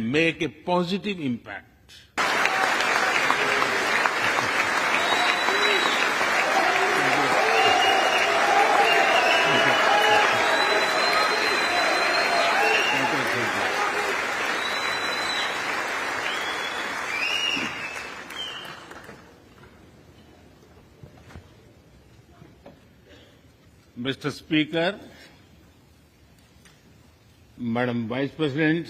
make a positive impact. Mr. Speaker, Madam Vice President,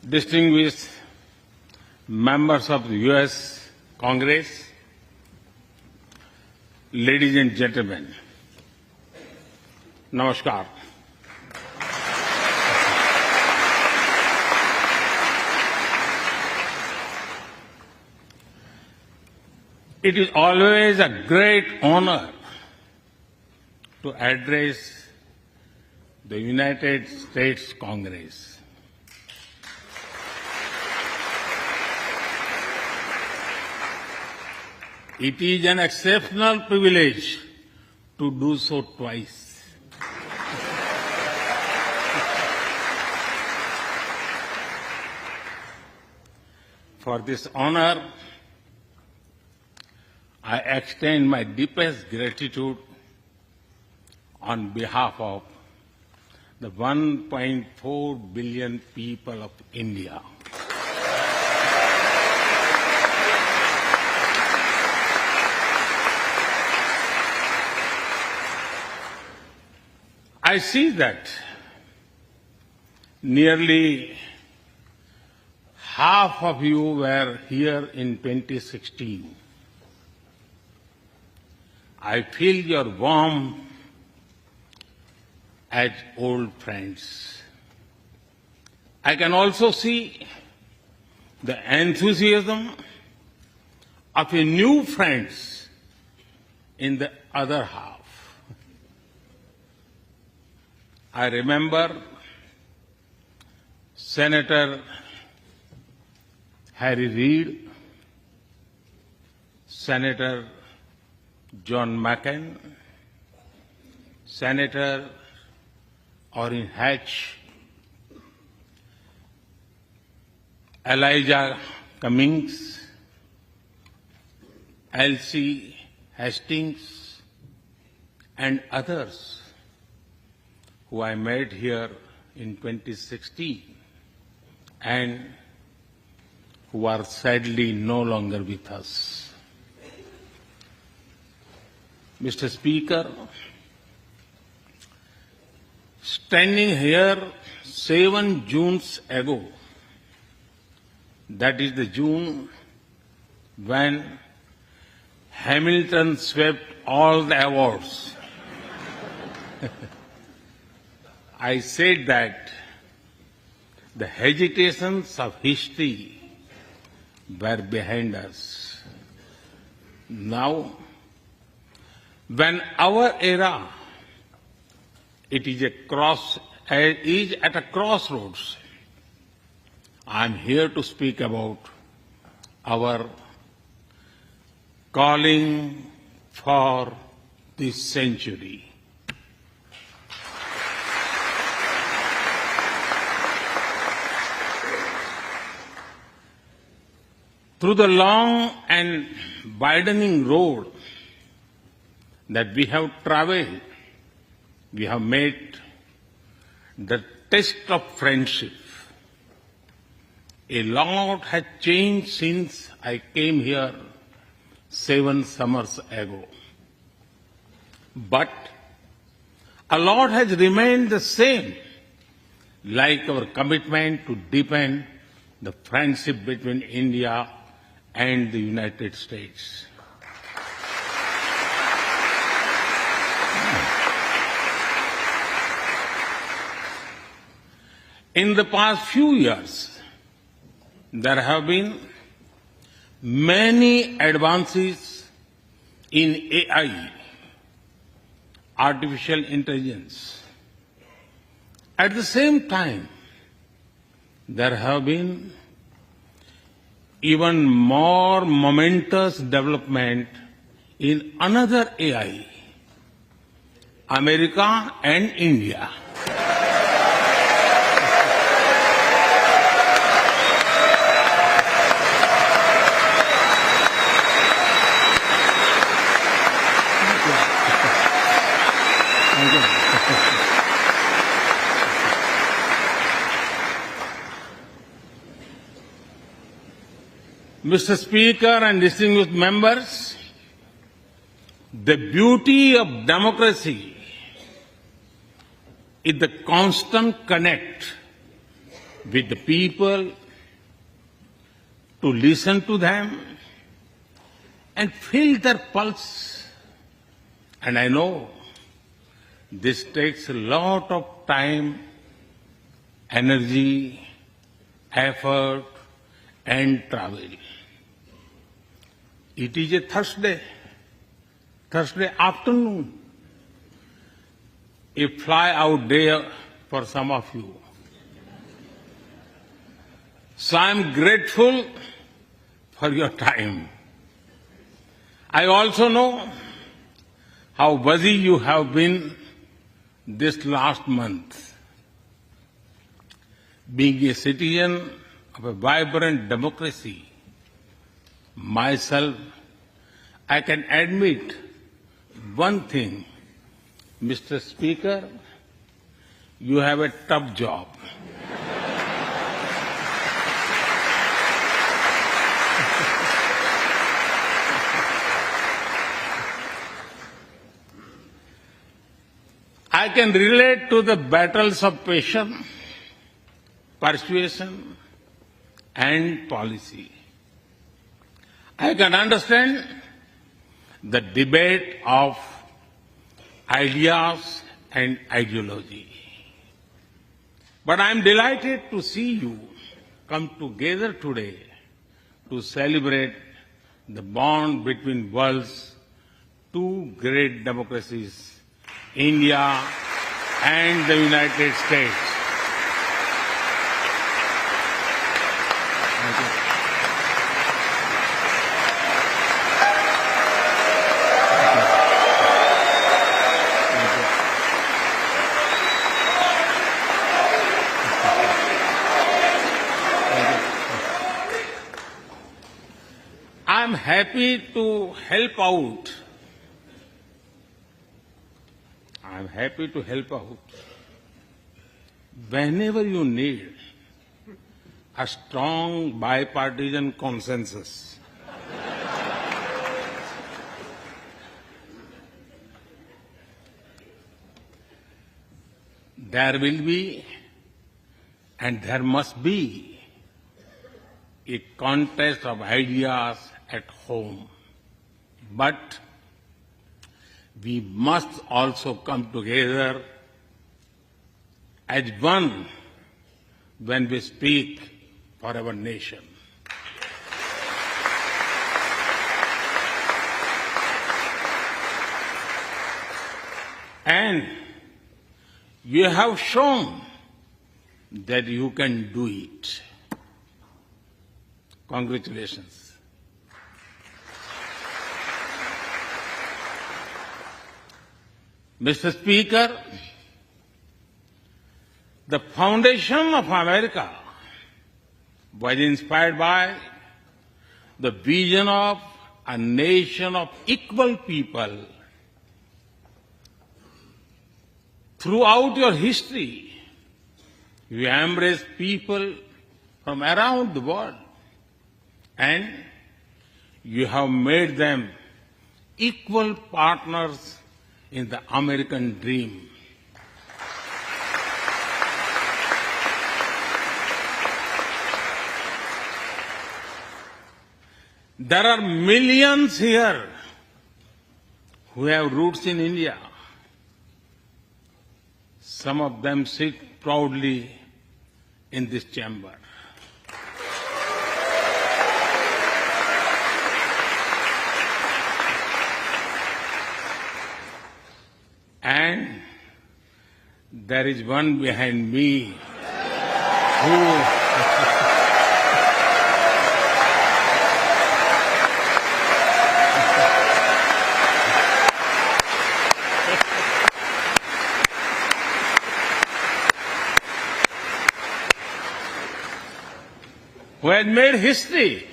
distinguished members of the U.S. Congress, ladies and gentlemen, Namaskar. It is always a great honor to address the United States Congress. It is an exceptional privilege to do so twice. For this honor, I extend my deepest gratitude on behalf of the 1.4 billion people of India. I see that nearly half of you were here in 2016. I feel your warmth as old friends. I can also see the enthusiasm of your new friends in the other half. I remember Senator Harry Reid, Senator John McCain, Senator Orrin Hatch, Elijah Cummings, Elsie Hastings, and others who I met here in 2016 and who are sadly no longer with us. Mr. Speaker, standing here 7 Junes ago, that is the June when Hamilton swept all the awards, I said that the hesitations of history were behind us. Now, when our era is at a crossroads, I am here to speak about our calling for this century. Through the long and widening road that we have traveled, we have made the test of friendship. A lot has changed since I came here 7 summers ago. But a lot has remained the same, like our commitment to deepen the friendship between India and the United States. In the past few years, there have been many advances in AI, artificial intelligence. At the same time, there have been even more momentous development in another AI, America and India. Mr. Speaker and distinguished members, the beauty of democracy is the constant connect with the people, to listen to them and feel their pulse. And I know this takes a lot of time, energy, effort, and travel. It is a Thursday afternoon, a fly-out day for some of you. So I am grateful for your time. I also know how busy you have been this last month. Being a citizen of a vibrant democracy, myself, I can admit one thing, Mr. Speaker, you have a tough job. I can relate to the battles of patience, persuasion, and policy. I can understand the debate of ideas and ideology. But I am delighted to see you come together today to celebrate the bond between world's two great democracies, India and the United States. Thank you. I'm happy to help out. I'm happy to help out whenever you need a strong bipartisan consensus. There will be and there must be a contest of ideas at home. But we must also come together as one when we speak for our nation. And you have shown that you can do it. Congratulations. Mr. Speaker, the foundation of America was inspired by the vision of a nation of equal people. Throughout your history, you embraced people from around the world, and you have made them equal partners in the American dream. There are millions here who have roots in India. Some of them sit proudly in this chamber. And there is one behind me who has made history.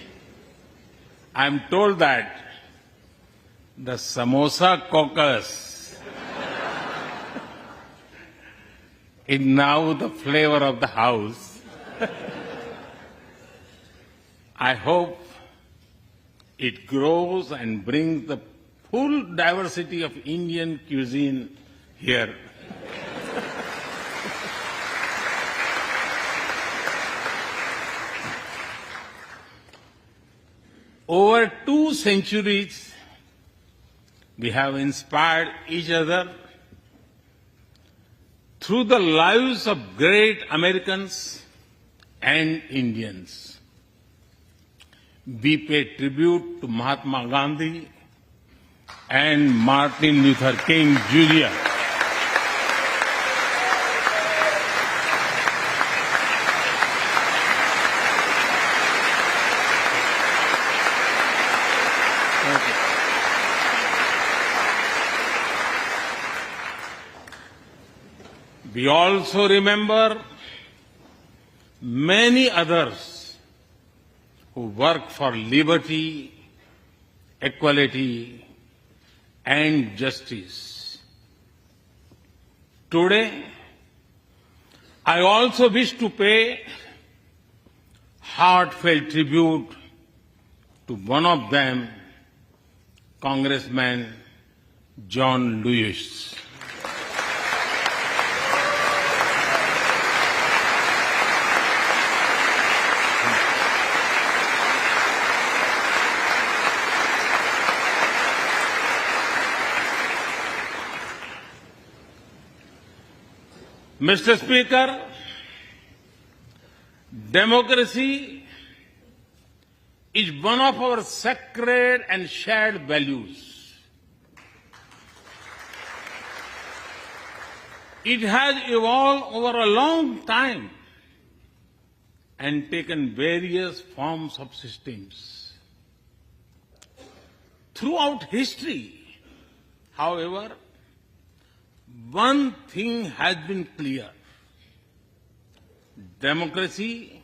I'm told that the Samosa Caucus is now the flavor of the house. I hope It grows and brings the full diversity of Indian cuisine here. Over 2 centuries, we have inspired each other through the lives of great Americans and Indians. We pay tribute to Mahatma Gandhi and Martin Luther King Jr. We also remember many others who work for liberty, equality, and justice. Today, I also wish to pay heartfelt tribute to one of them, Congressman John Lewis. Mr. Speaker, democracy is one of our sacred and shared values. It has evolved over a long time and taken various forms of systems. Throughout history, however, one thing has been clear. Democracy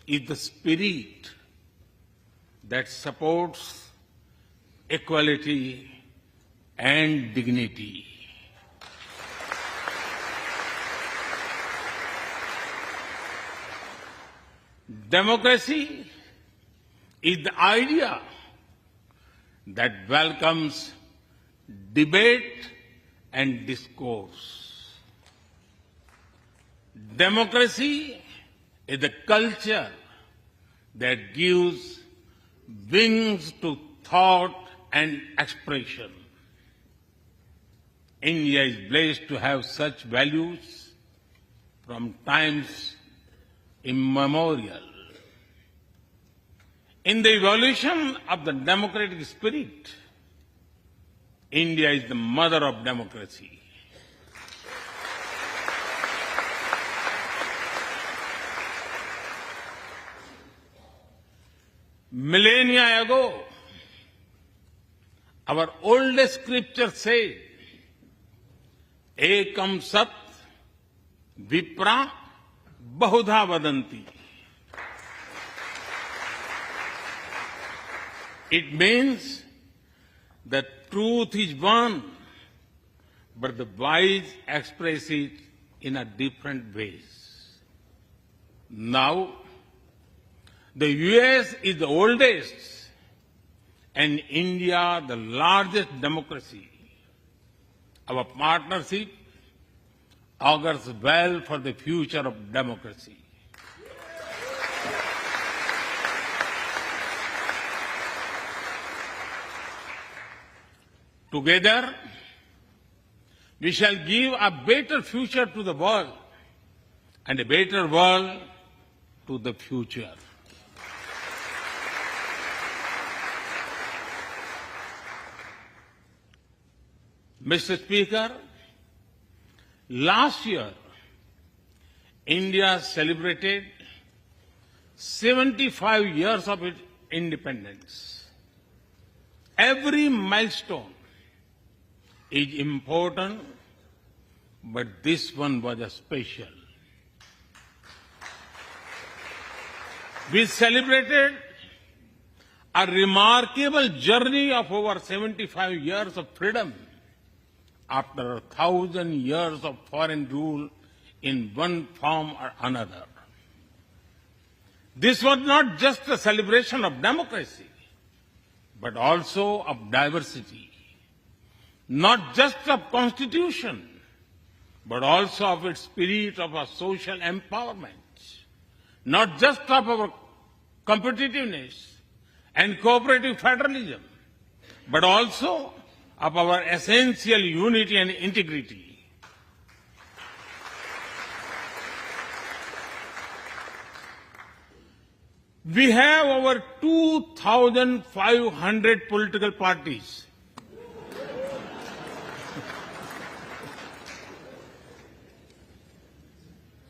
is the spirit that supports equality and dignity. Democracy is the idea that welcomes debate and discourse. Democracy is the culture that gives wings to thought and expression. India is blessed to have such values from times immemorial. In the evolution of the democratic spirit, India is the mother of democracy. Millennia ago, our oldest scripture said, Ekam Sat Vipra Bahudha Vadanti. It means that truth is one, but the wise express it in a different ways. Now, the US is the oldest and India the largest democracy. Our partnership augurs well for the future of democracy. Together, we shall give a better future to the world and a better world to the future. Mr. Speaker, last year, India celebrated 75 years of its independence. Every milestone is important, but this one was a special. We celebrated a remarkable journey of over 75 years of freedom after 1,000 years of foreign rule in one form or another. This was not just a celebration of democracy, but also of diversity, not just of constitution, but also of its spirit of our social empowerment, not just of our competitiveness and cooperative federalism, but also of our essential unity and integrity. We have over 2,500 political parties.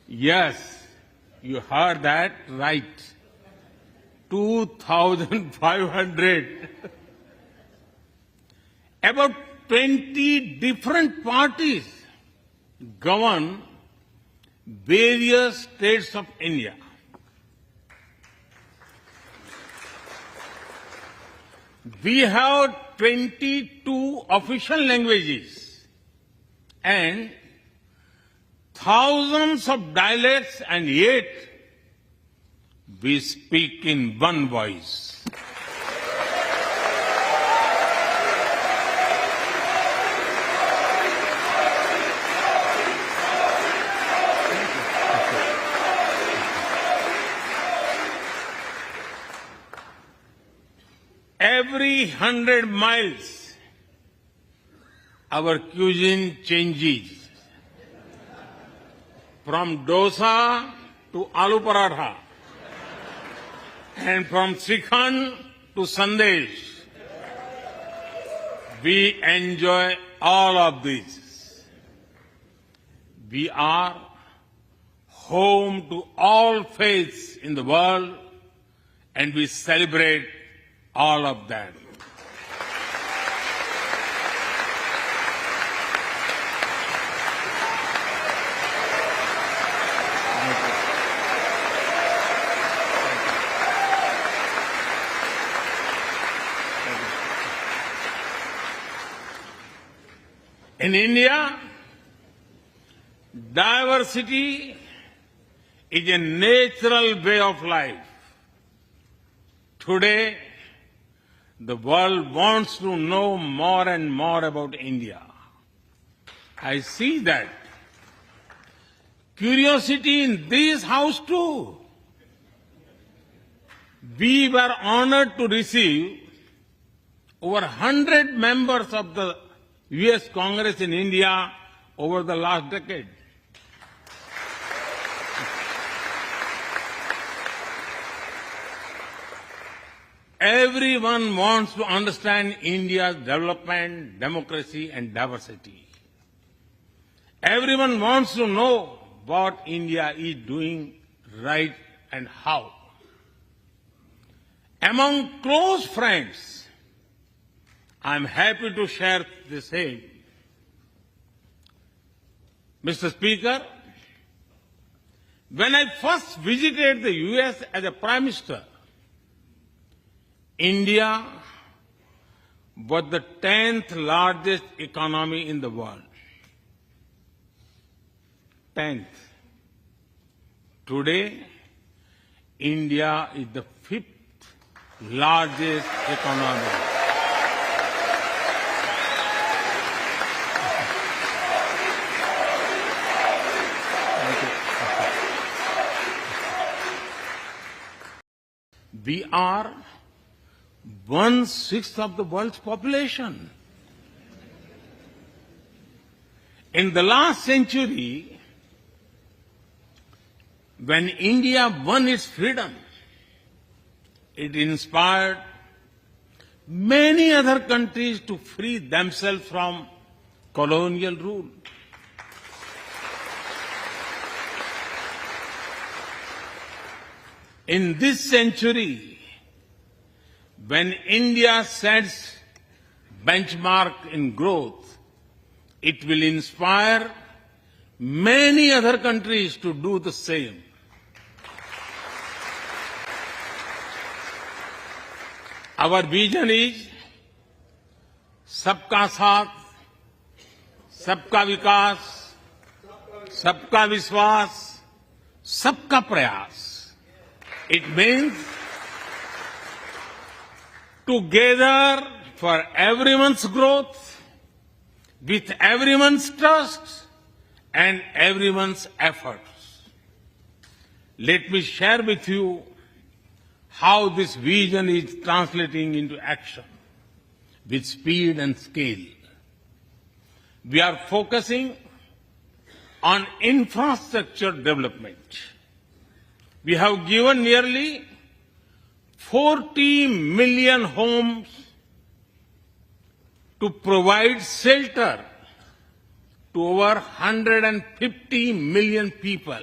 Yes, you heard that right. 2,500. About 20 different parties govern various states of India. We have 22 official languages and thousands of dialects, and yet we speak in one voice. Every 100 miles, our cuisine changes. From dosa to aloo paratha, and from Srikhand to sandesh. We enjoy all of this. We are home to all faiths in the world, and we celebrate all of them. In India, diversity is a natural way of life. Today, the world wants to know more and more about India. I see that curiosity in this house too. We were honored to receive over 100 members of the U.S. Congress in India over the last decade. Everyone wants to understand India's development, democracy, and diversity. Everyone wants to know what India is doing right and how. Among close friends, I'm happy to share the same. Mr. Speaker, when I first visited the U.S. as a Prime Minister, India was the 10th largest economy in the world. 10th. Today, India is the 5th largest economy. We are 1/6 of the world's population. In the last century, when India won its freedom, it inspired many other countries to free themselves from colonial rule. In this century, when India sets benchmark in growth, it will inspire many other countries to do the same. Our vision is सबका साथ, सबका विकास, सबका विश्वास, सबका प्रयास. It means together for everyone's growth, with everyone's trust and everyone's efforts. Let me share with you how this vision is translating into action with speed and scale. We are focusing on infrastructure development. We have given nearly 40 million homes to provide shelter to over 150 million people.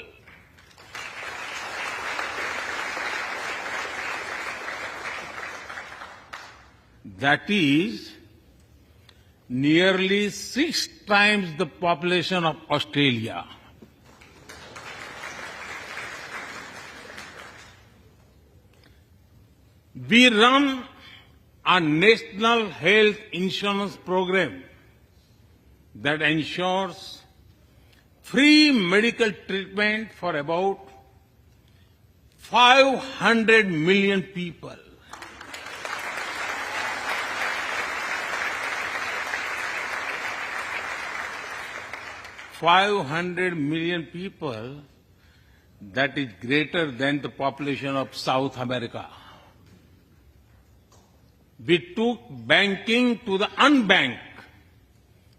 That is nearly 6 times the population of Australia. We run a national health insurance program that ensures free medical treatment for about 500 million people. $500 million people, that is greater than the population of South America. We took banking to the unbanked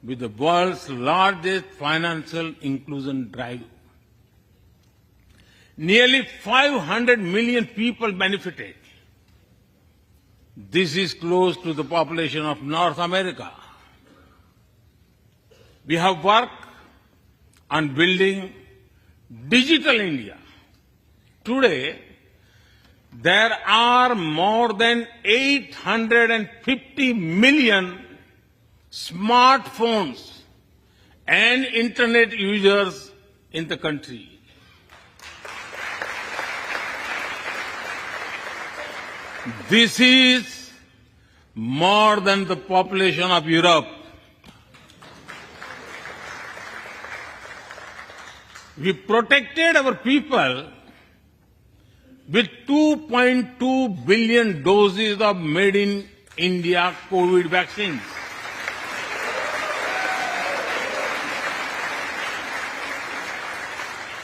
with the world's largest financial inclusion drive. Nearly 500 million people benefited. This is close to the population of North America. We have worked on building digital India. Today, there are more than 850 million smartphones and internet users in the country. This is more than the population of Europe. We protected our people with 2.2 billion doses of made in India COVID vaccines.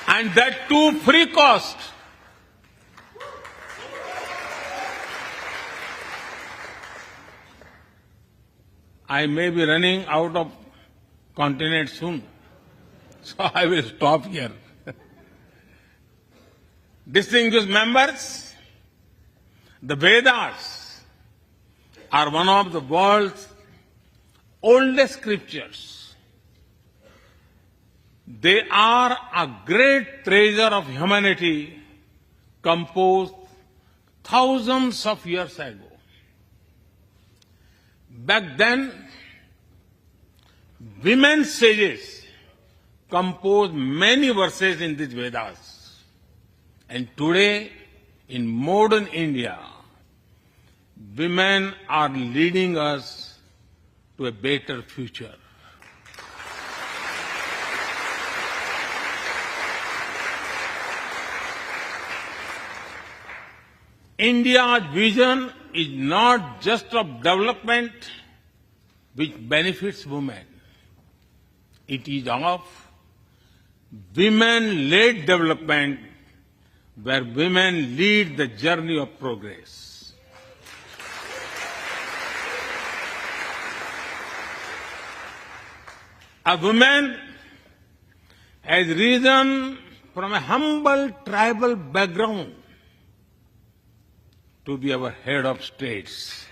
And that too free cost. I may be running out of continent soon, so I will stop here. Distinguished members, the Vedas are one of the world's oldest scriptures. They are a great treasure of humanity composed thousands of years ago. Back then, women sages composed many verses in these Vedas. And today, in modern India, women are leading us to a better future. India's vision is not just of development which benefits women. It is of women-led development where women lead the journey of progress. A woman has risen from a humble tribal background to be our head of states.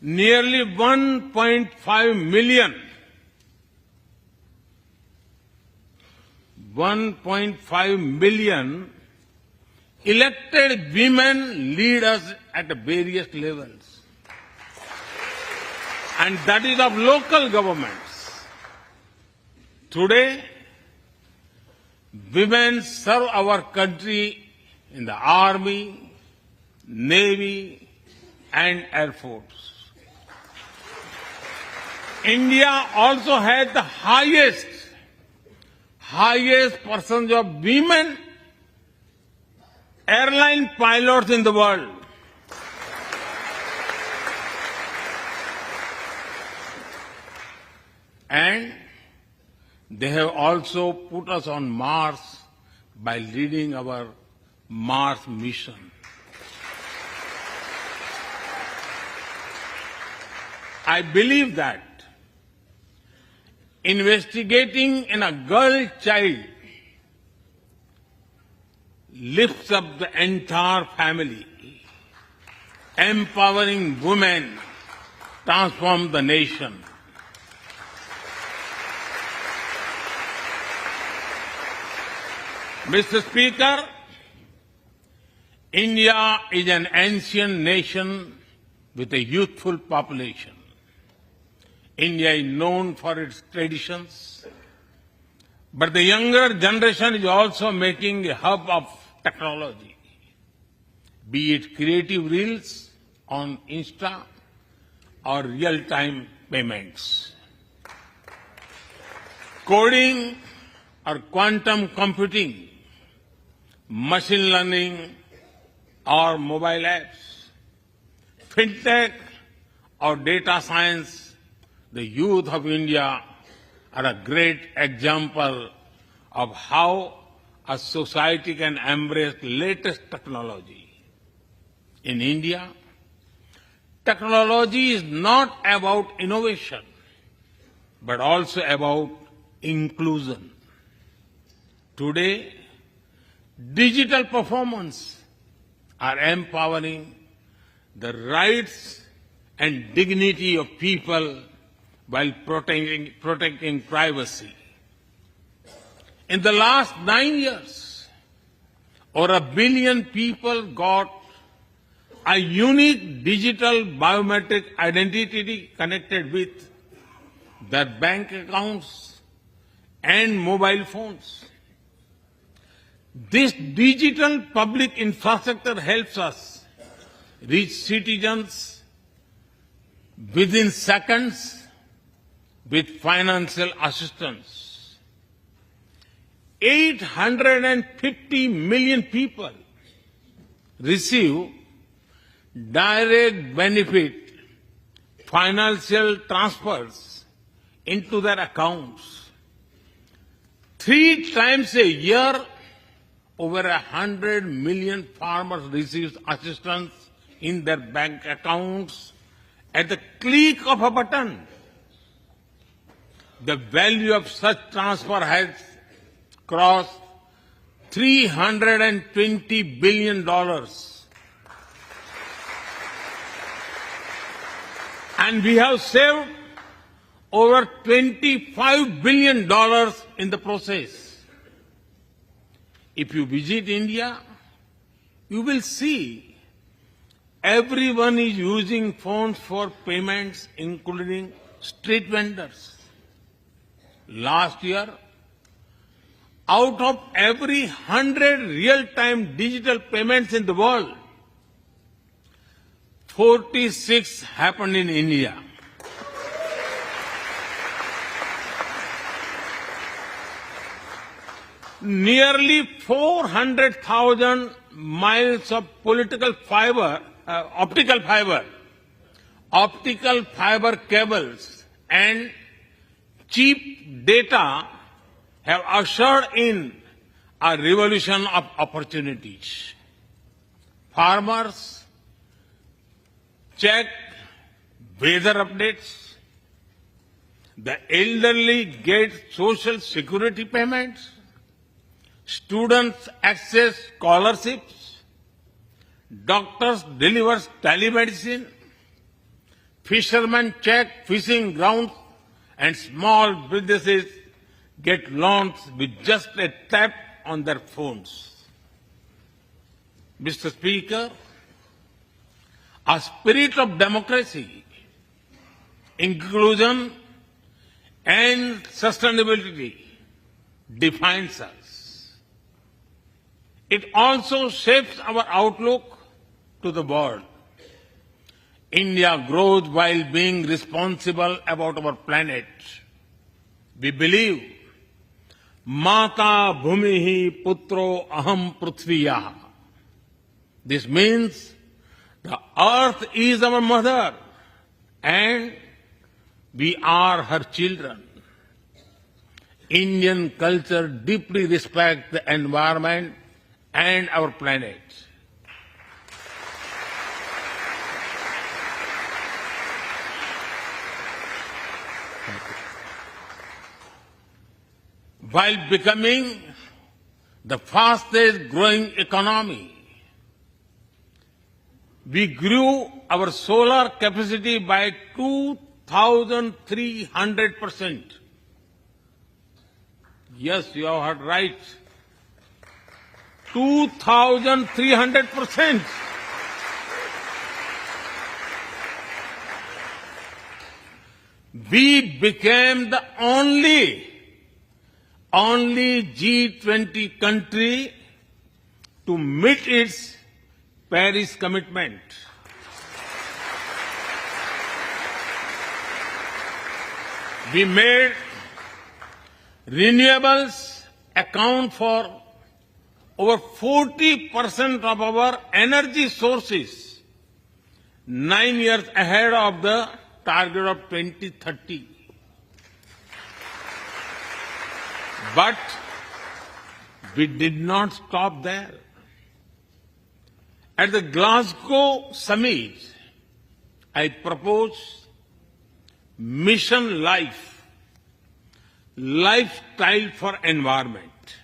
Nearly 1.5 million elected women lead us at various levels. And that is of local governments. Today, women serve our country in the Army, Navy, and Air Force. India also has the highest percentage of women airline pilots in the world. And they have also put us on Mars by leading our Mars mission. I believe that investigating in a girl child lifts up the entire family. Empowering women transforms the nation. Mr. Speaker, India is an ancient nation with a youthful population. India is known for its traditions, but the younger generation is also making a hub of technology, be it creative reels on Insta or real-time payments, coding or quantum computing, machine learning or mobile apps, fintech or data science. The youth of India are a great example of how a society can embrace latest technology. In India, technology is not about innovation, but also about inclusion. Today, digital performance are empowering the rights and dignity of people while protecting privacy. In the last 9 years, over 1 billion people got a unique digital biometric identity connected with their bank accounts and mobile phones. This digital public infrastructure helps us reach citizens within seconds with financial assistance. 850 million people receive direct benefit financial transfers into their accounts. 3 times a year, over 100 million farmers receive assistance in their bank accounts at the click of a button. The value of such transfer has crossed $320 billion. And we have saved over $25 billion in the process. If you visit India, you will see everyone is using phones for payments, including street vendors. Last year, out of every 100 real-time digital payments in the world, 46 happened in India. Nearly 400,000 miles of optical fiber cables and cheap data have ushered in a revolution of opportunities. Farmers check weather updates. The elderly get social security payments. Students access scholarships. Doctors deliver telemedicine. Fishermen check fishing grounds. And small businesses get loans with just a tap on their phones. Mr. Speaker, a spirit of democracy, inclusion, and sustainability defines us. It also shapes our outlook to the world. India grows while being responsible about our planet. We believe Mata bhumihi putro aham prithviya. This means the earth is our mother and we are her children. Indian culture deeply respects the environment and our planet. While becoming the fastest growing economy, we grew our solar capacity by 2,300%. Yes, you have heard right. 2,300%. We became the only G20 country to meet its Paris commitment. We made renewables account for over 40% of our energy sources, 9 years ahead of the target of 2030. But we did not stop there. At the Glasgow summit, I proposed Mission Life, lifestyle for environment.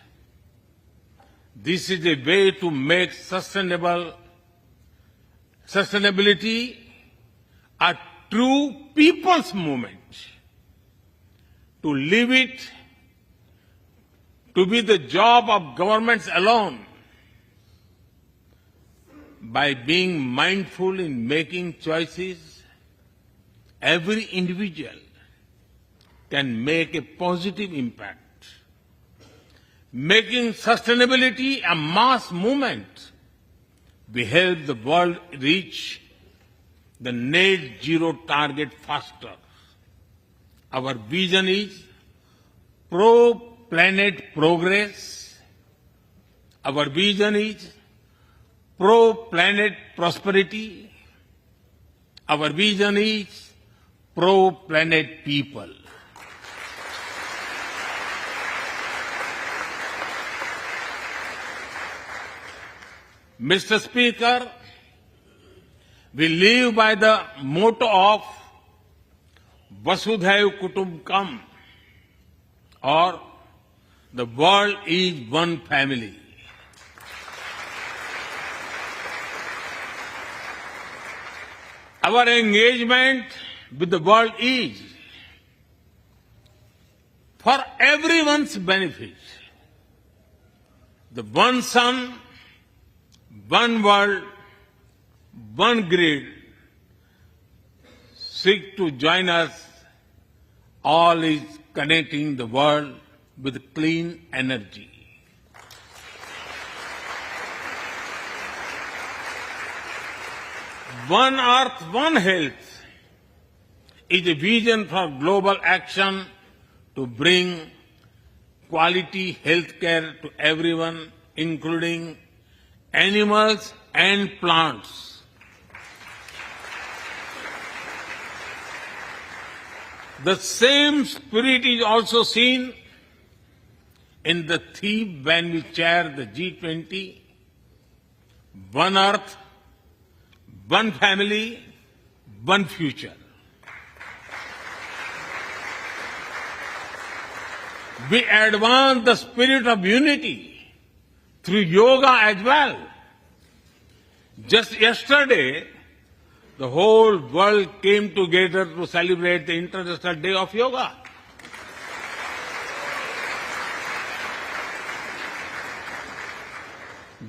This is a way to make sustainability a true people's movement. To leave it to be the job of governments alone. By being mindful in making choices, every individual can make a positive impact. Making sustainability a mass movement, we help the world reach the net zero target faster. Our vision is pro-planet progress. Our vision is pro-planet prosperity. Our vision is pro-planet people. Mr. Speaker, we live by the motto of Vasudhaiv Kutumbakam, or the world is one family. Our engagement with the world is for everyone's benefit. The one sun, one world, one grid seek to join us. All is connecting the world with clean energy. One Earth, One Health is a vision for global action to bring quality health care to everyone, including animals and plants. The same spirit is also seen in the theme when we chair the G20, One Earth, One Family, One Future. We advance the spirit of unity through yoga as well. Just yesterday, the whole world came together to celebrate the International Day of Yoga.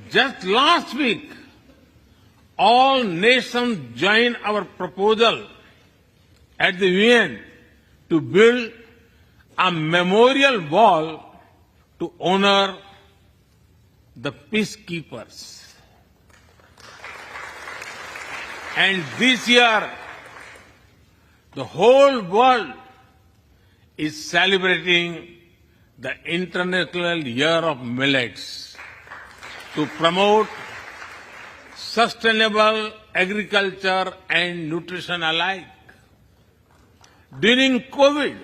Just last week, all nations joined our proposal at the UN to build a memorial wall to honor the peacekeepers. And this year, the whole world is celebrating the International Year of Millets to promote sustainable agriculture and nutrition alike. During COVID,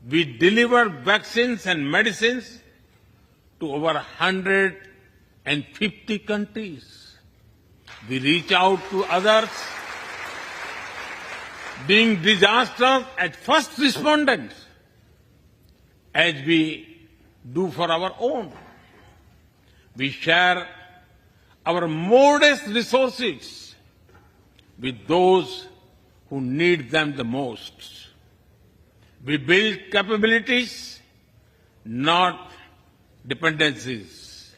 we delivered vaccines and medicines to over 150 countries. We reach out to others, being disasters as first responders, as we do for our own. We share our modest resources with those who need them the most. We build capabilities, not dependencies.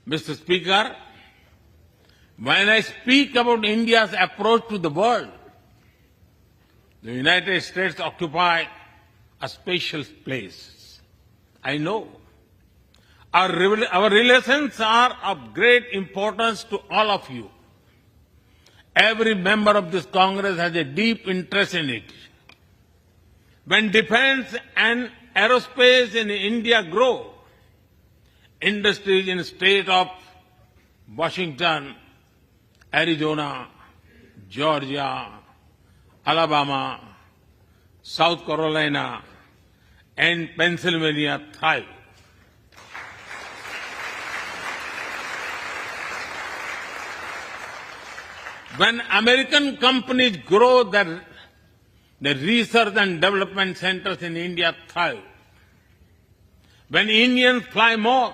Mr. Speaker, when I speak about India's approach to the world, the United States occupy a special place. I know. Our relations are of great importance to all of you. Every member of this Congress has a deep interest in it. When defense and aerospace in India grow, industries in the state of Washington, Arizona, Georgia, Alabama, South Carolina, and Pennsylvania thrive. When American companies grow, the research and development centers in India thrive. When Indians fly more,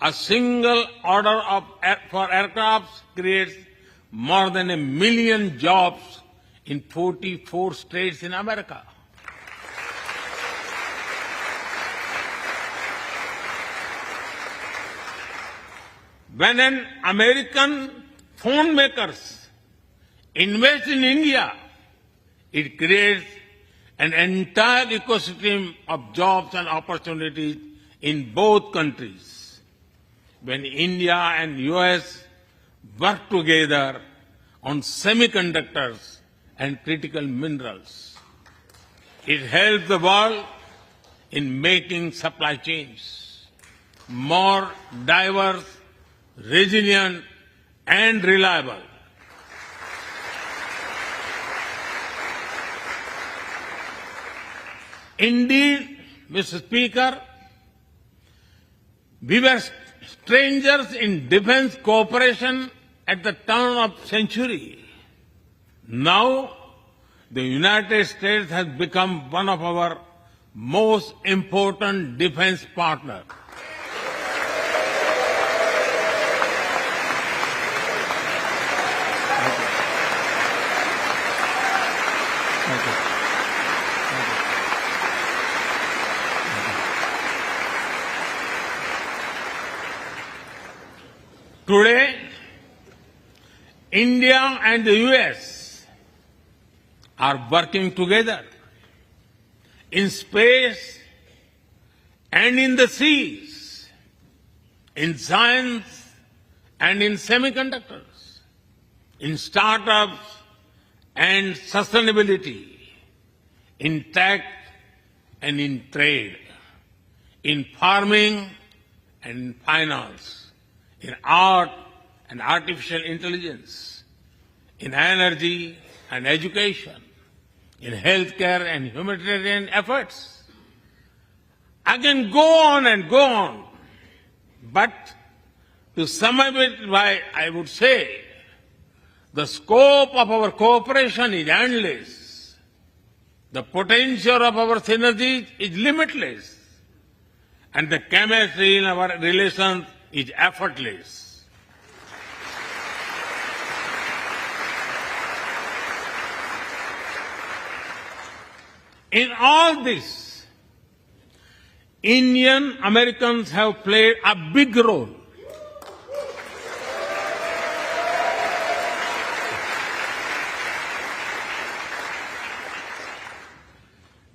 a single order for aircrafts creates more than 1 million jobs in 44 states in America. When an American phone makers invest in India, it creates an entire ecosystem of jobs and opportunities in both countries. When India and US work together on semiconductors and critical minerals, it helps the world in making supply chains more diverse, resilient, and reliable. Indeed, Mr. Speaker, we were strangers in defense cooperation at the turn of the century. Now, the United States has become one of our most important defense partners. Today, India and the US are working together in space and in the seas, in science and in semiconductors, in startups and sustainability, in tech and in trade, in farming and in finance, in art and artificial intelligence, in energy and education, in healthcare and humanitarian efforts. I can go on and go on, but to sum up it, I would say the scope of our cooperation is endless. The potential of our synergies is limitless. And the chemistry in our relations is effortless. In all this, Indian Americans have played a big role.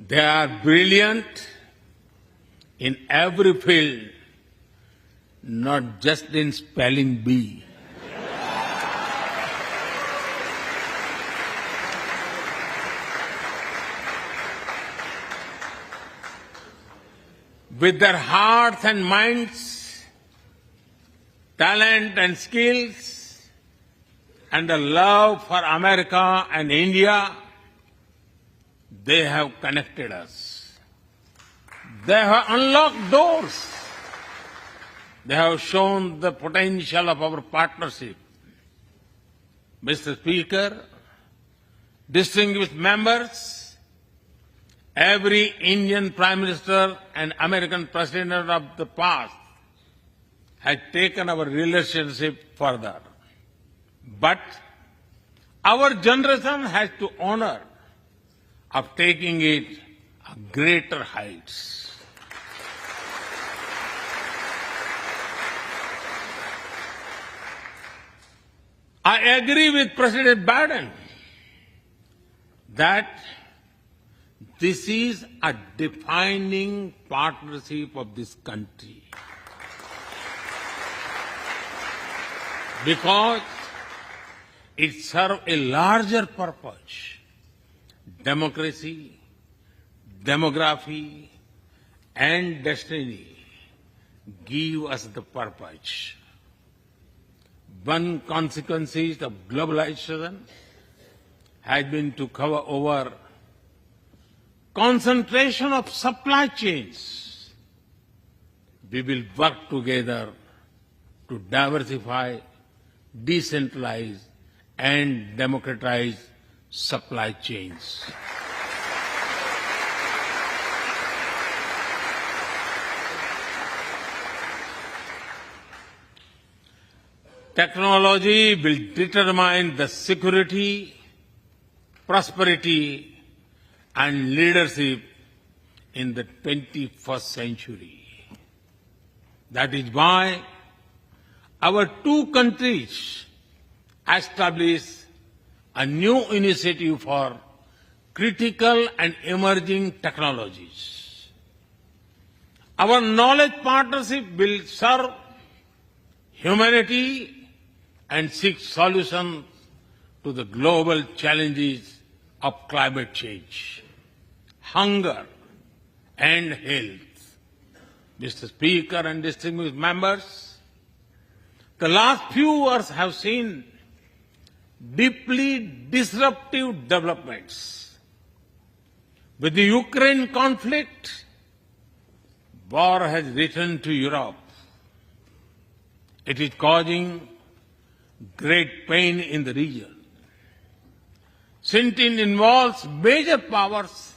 They are brilliant in every field, not just in spelling bee. with their hearts and minds, talent and skills, and the love for America and India, they have connected us. They have unlocked doors. They have shown the potential of our partnership. Mr. Speaker, distinguished members, every Indian Prime Minister and American President of the past has taken our relationship further. But our generation has to honor of taking it to greater heights. I agree with President Biden that this is a defining partnership of this country, because it serves a larger purpose: democracy, demography, and destiny give us the purpose. One consequence of globalization has been to cover over concentration of supply chains. We will work together to diversify, decentralize, and democratize supply chains. Technology will determine the security, prosperity, and leadership in the 21st century. That is why our two countries established a new initiative for critical and emerging technologies. Our knowledge partnership will serve humanity and seek solutions to the global challenges of climate change, hunger, and health. Mr. Speaker and distinguished members, the last few years have seen deeply disruptive developments. With the Ukraine conflict, war has returned to Europe. It is causing great pain in the region. Since it involves major powers,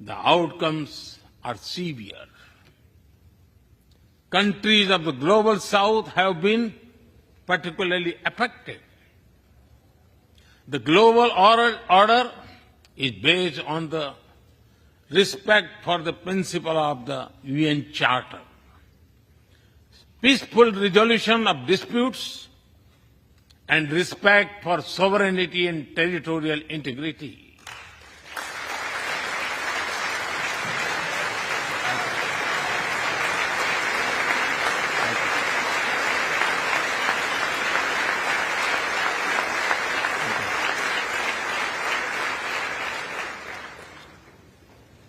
the outcomes are severe. Countries of the global south have been particularly affected. The global order is based on the respect for the principle of the UN Charter, peaceful resolution of disputes, and respect for sovereignty and territorial integrity.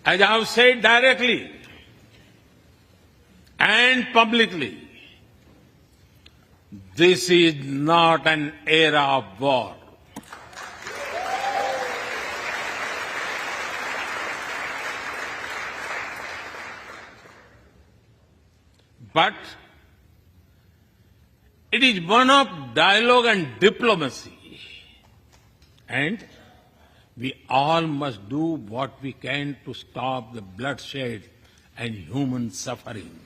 As I have said directly and publicly, this is not an era of war. But it is one of dialogue and diplomacy. And we all must do what we can to stop the bloodshed and human suffering.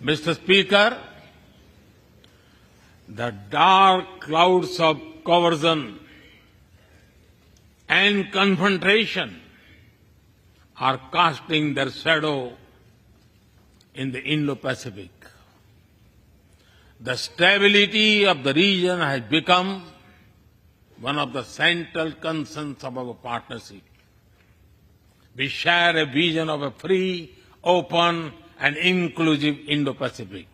Mr. Speaker, the dark clouds of coercion and confrontation are casting their shadow in the Indo-Pacific. The stability of the region has become one of the central concerns of our partnership. We share a vision of a free, open, and inclusive Indo-Pacific.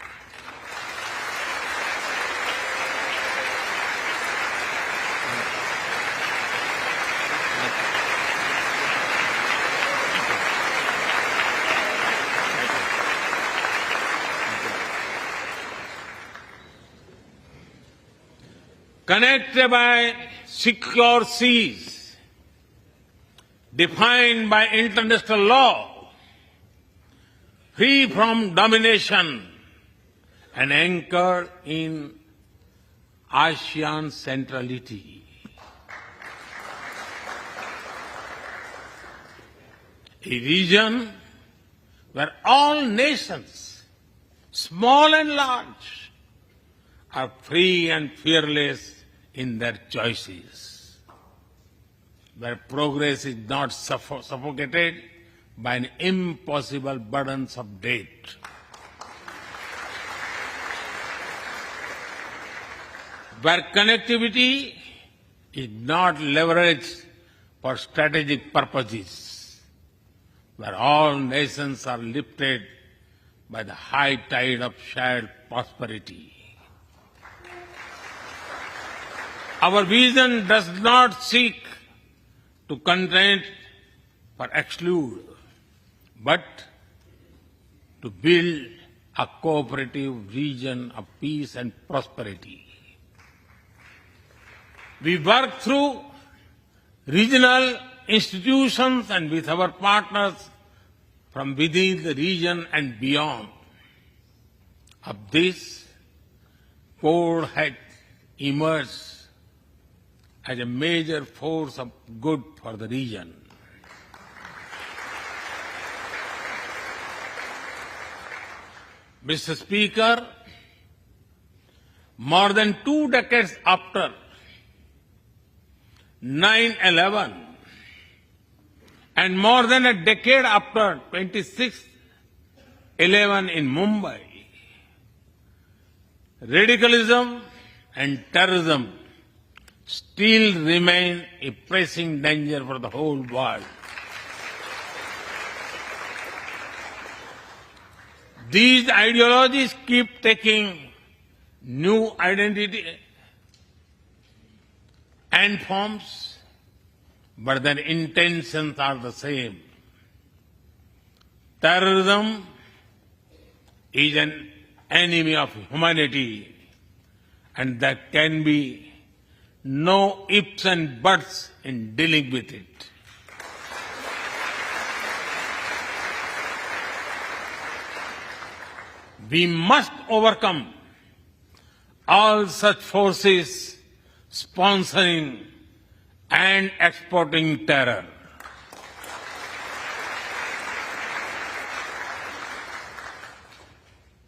Connected by secure seas, defined by international law, free from domination, and anchored in ASEAN centrality. A region where all nations, small and large, are free and fearless in their choices, where progress is not suffocated by an impossible burdens of debt. Where connectivity is not leveraged for strategic purposes, where all nations are lifted by the high tide of shared prosperity. Our vision does not seek to contain or exclude, but to build a cooperative region of peace and prosperity. We work through regional institutions and with our partners from within the region and beyond. Of this, Code has emerged as a major force of good for the region. Mr. Speaker, more than 2 decades after 9/11 and more than a decade after 26/11 in Mumbai, radicalism and terrorism still remain a pressing danger for the whole world. These ideologies keep taking new identity and forms, but their intentions are the same. Terrorism is an enemy of humanity, and there can be no ifs and buts in dealing with it. We must overcome all such forces sponsoring and exporting terror.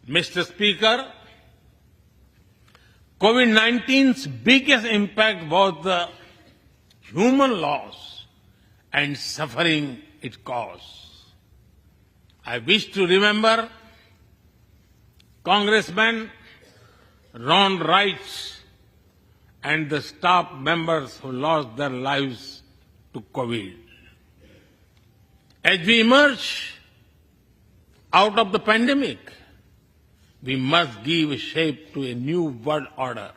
Mr. Speaker, COVID-19's biggest impact was the human loss and suffering it caused. I wish to remember Congressman Ron Wright and the staff members who lost their lives to COVID. As we emerge out of the pandemic, we must give shape to a new world order.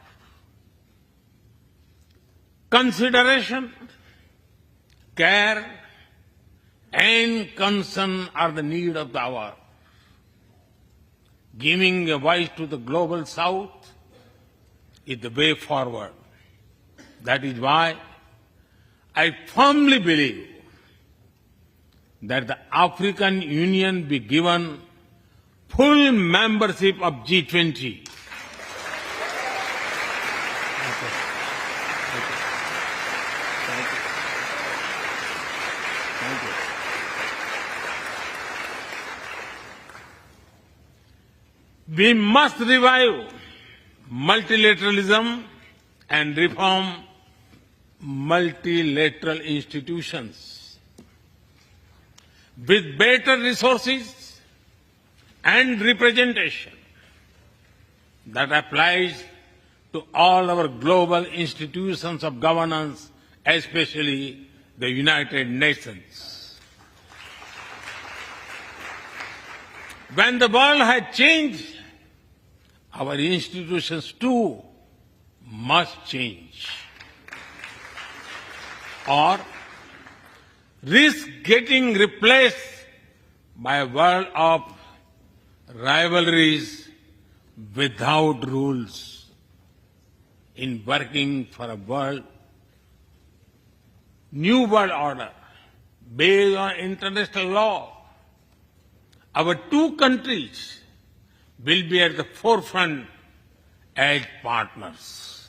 Consideration, care, and concern are the need of the hour. Giving a voice to the global south is the way forward. That is why I firmly believe that the African Union be given full membership of G20. We must revive multilateralism and reform multilateral institutions. With better resources and representation that applies to all our global institutions of governance, especially the United Nations. When the world has changed, our institutions too must change, or risk getting replaced by a world of rivalries without rules. In working for a new world order based on international law, our two countries will be at the forefront as partners.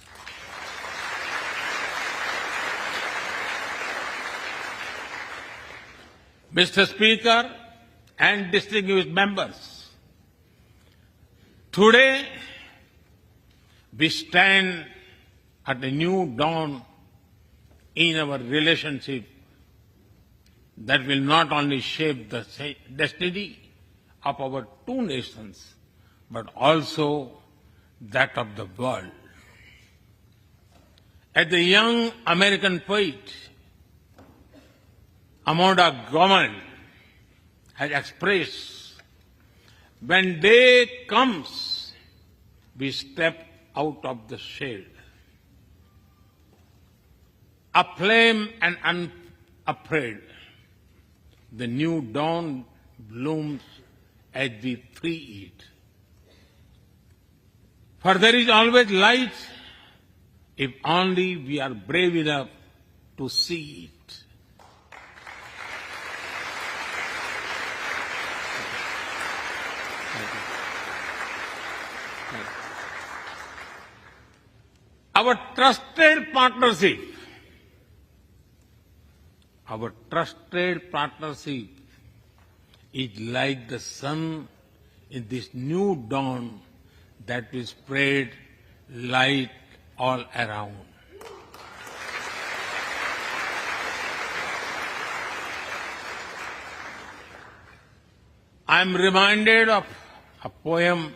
Mr. Speaker and distinguished members, today we stand at a new dawn in our relationship that will not only shape the destiny of our two nations, but also that of the world. As the young American poet Amanda Gorman has expressed, when day comes, we step out of the shade, aflame and unafraid. The new dawn blooms as we free it. For there is always light if only we are brave enough to see it. Our trusted partnership is like the sun in this new dawn that will spread light all around. I am reminded of a poem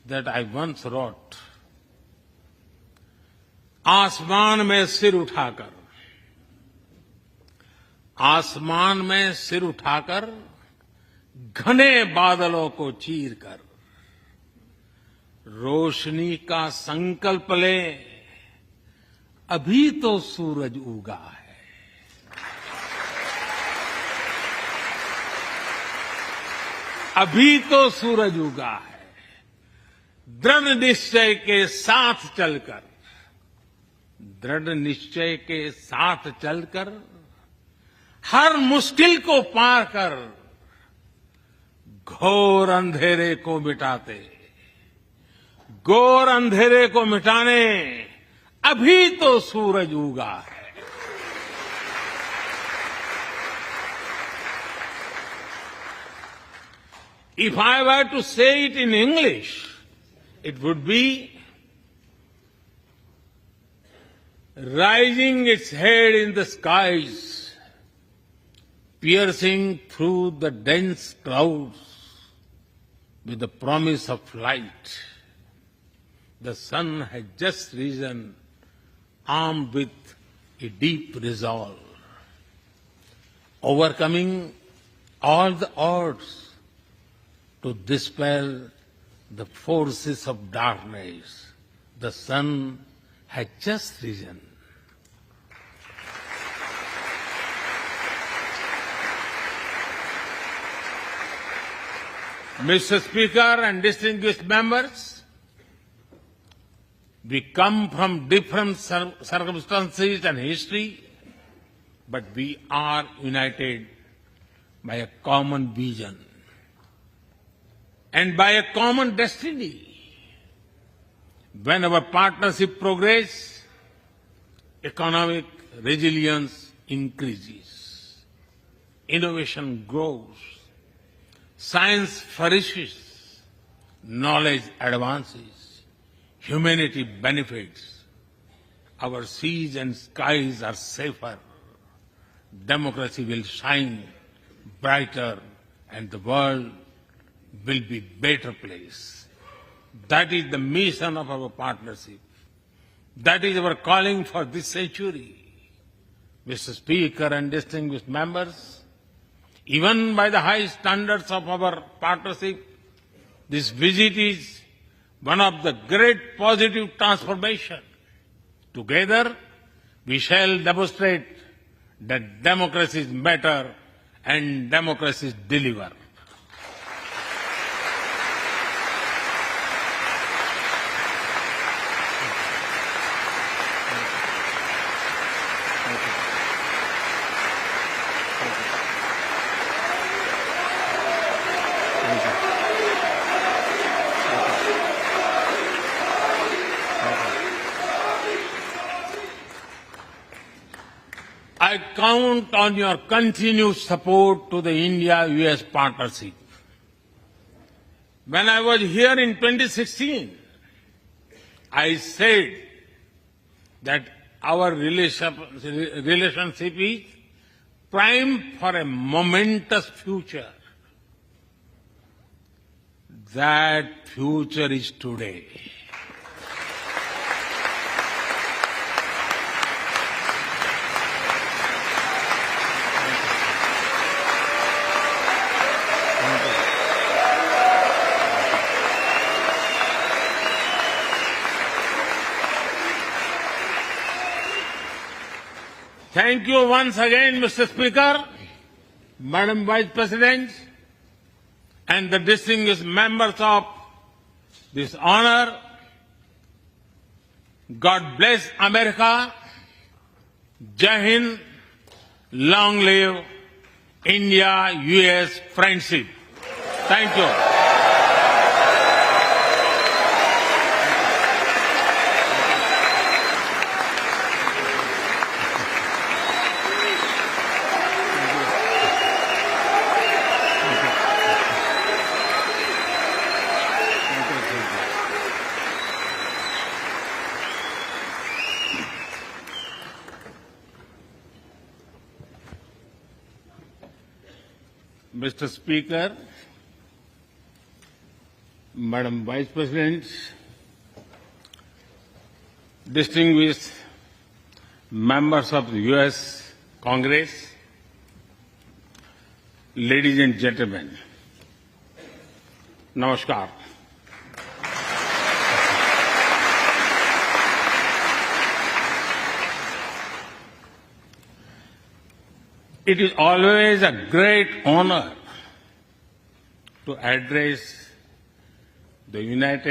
that I once wrote. आसमान में सिर उठाकर, आसमान में सिर उठाकर, घने बादलों को चीरकर, रोशनी का संकल्प ले, अभी तो सूरज उगा है। अभी तो सूरज उगा है। दृढ़ निश्चय के साथ चलकर, दृढ़ निश्चय के साथ चलकर, हर मुश्किल को पार कर, घोर अंधेरे को मिटाते, घोर अंधेरे को मिटाने अभी तो सूरज उगा है। If I were to say it in English, it would be rising its head in the skies, piercing through the dense clouds with the promise of light. The sun has just risen, armed with a deep resolve, overcoming all the odds to dispel the forces of darkness. The sun has just risen. Mr. Speaker and distinguished members, we come from different circumstances and history, but we are united by a common vision and by a common destiny. When our partnership progresses, economic resilience increases, innovation grows, science flourishes, knowledge advances, humanity benefits, our seas and skies are safer, democracy will shine brighter, and the world will be a better place. That is the mission of our partnership. That is our calling for this century. Mr. Speaker and distinguished members, Even by the high standards of our partnership, this visit is one of the great positive transformation. Together, we shall demonstrate that democracies matter and democracies deliver. I count on your continued support to the India-US partnership. When I was here in 2016, I said that our relationship is primed for a momentous future. That future is today. Thank you once again, Mr. Speaker, Madam Vice President, and the distinguished members of this honor. God bless America. Jai Hind. Long live India-US friendship. Thank you. Mr. Speaker, Madam Vice President, distinguished members of the U.S. Congress, ladies and gentlemen, Namaskar. It is always a great honor to address the United